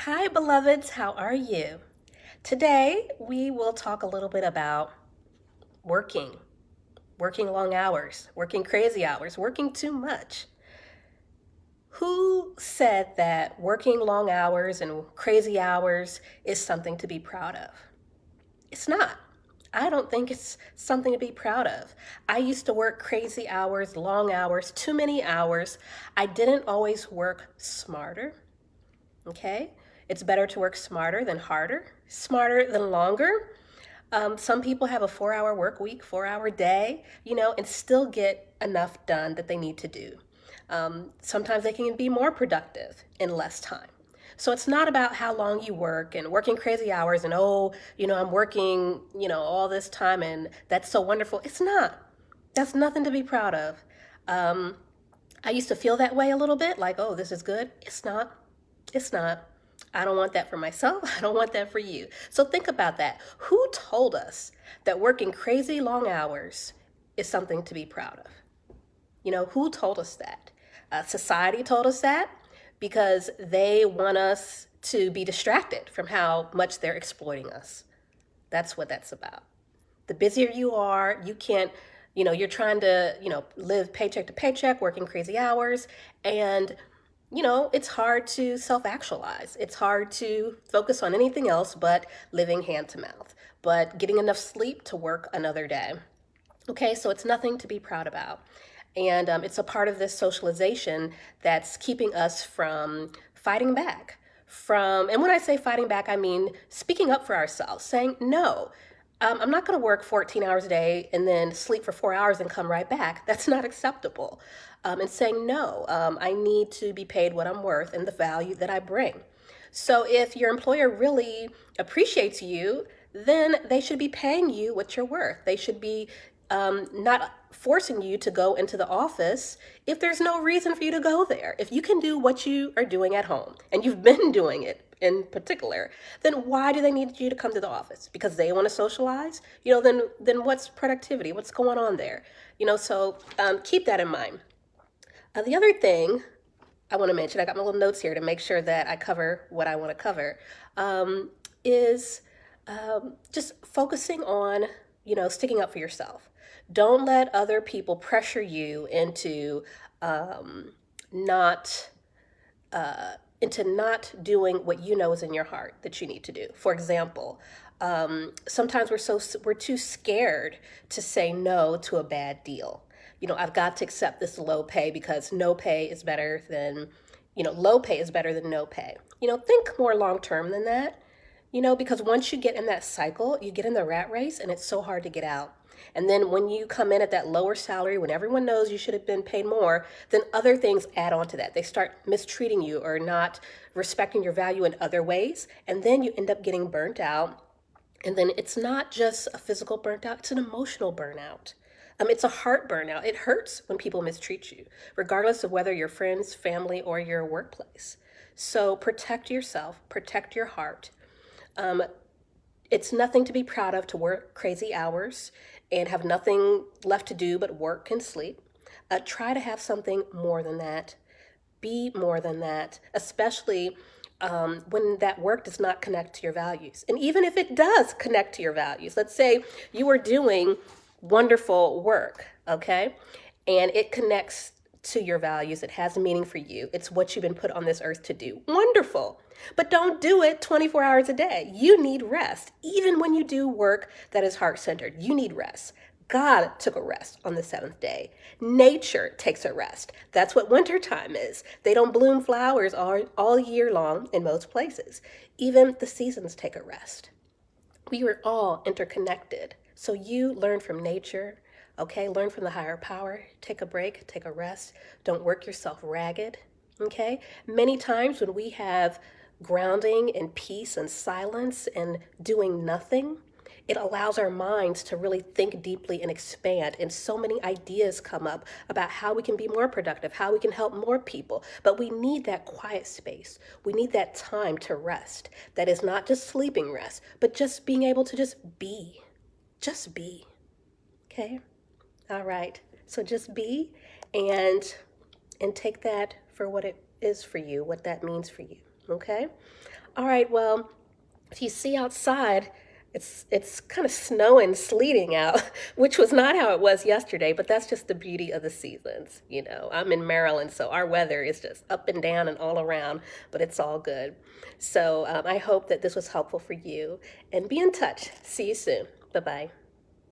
Hi, beloveds. How are you? Today, we will talk a little bit about working, working long hours, working crazy hours, working too much. Who said that working long hours and crazy hours is something to be proud of? It's not. I don't think it's something to be proud of. I used to work crazy hours, long hours, too many hours. I didn't always work smarter. Okay? It's better to work smarter than harder, smarter than longer. Some people have a 4 hour work week, 4 hour day, and still get enough done that they need to do. Sometimes they can be more productive in less time. So it's not about how long you work and working crazy hours and, oh, I'm working, all this time and that's so wonderful. It's not. That's nothing to be proud of. Um, I used to feel that way a little bit, like, oh, this is good. It's not. It's not. I don't want that for myself. I don't want that for you. So think about that. Who told us that working crazy long hours is something to be proud of? Who told us that? Society told us that because they want us to be distracted from how much they're exploiting us. That's what that's about. The busier you are, you can't, you're trying to, live paycheck to paycheck, working crazy hours, and it's hard to self actualize. It's hard to focus on anything else but living hand to mouth, but getting enough sleep to work another day. Okay, so it's nothing to be proud about. And it's a part of this socialization that's keeping us from fighting back. And when I say fighting back, I mean speaking up for ourselves, saying, no, I'm not going to work 14 hours a day and then sleep for 4 hours and come right back. That's not acceptable. And saying, no, I need to be paid what I'm worth and the value that I bring. So if your employer really appreciates you, then they should be paying you what you're worth. They should be not forcing you to go into the office if there's no reason for you to go there. If you can do what you are doing at home and you've been doing it in particular, then why do they need you to come to the office? Because they want to socialize? Then what's productivity? What's going on there? So keep that in mind. The other thing I want to mention, I got my little notes here to make sure that I cover what I want to cover, is just focusing on, sticking up for yourself. Don't let other people pressure you not not doing what you know is in your heart that you need to do. For example, sometimes we're too scared to say no to a bad deal. I've got to accept this low pay because no pay is better than, low pay is better than no pay. Think more long term than that. Because once you get in that cycle, you get in the rat race and it's so hard to get out. And then when you come in at that lower salary, when everyone knows you should have been paid more, then other things add on to that. They start mistreating you or not respecting your value in other ways. And then you end up getting burnt out. And then it's not just a physical burnt out, it's an emotional burnout. It's a heart burnout. It hurts when people mistreat you, regardless of whether you're friends, family, or your workplace. So protect yourself, protect your heart. Um, it's nothing to be proud of to work crazy hours and have nothing left to do but work and sleep. Try to have something more than that. Be more than that, especially when that work does not connect to your values. And even if it does connect to your values, let's say you are doing wonderful work, okay? And it connects to your values, it has meaning for you. It's what you've been put on this earth to do. Wonderful. But don't do it 24 hours a day. You need rest. Even when you do work that is heart centered, you need rest. God took a rest on the seventh day. Nature takes a rest. That's what wintertime is. They don't bloom flowers all year long in most places. Even the seasons take a rest. We are all interconnected. So you learn from nature, okay? Learn from the higher power. Take a break, take a rest. Don't work yourself ragged, okay? Many times when we have grounding and peace and silence and doing nothing, it allows our minds to really think deeply and expand. And so many ideas come up about how we can be more productive, how we can help more people. But we need that quiet space. We need that time to rest. That is not just sleeping rest, but just being able to just be. Just be. Okay? All right. So just be and take that for what it is for you, what that means for you. Okay? All right, well, if you see outside, it's kind of snowing, sleeting out, which was not how it was yesterday, but that's just the beauty of the seasons. I'm in Maryland, so our weather is just up and down and all around, but it's all good. So I hope that this was helpful for you, and be in touch. See you soon. Bye bye.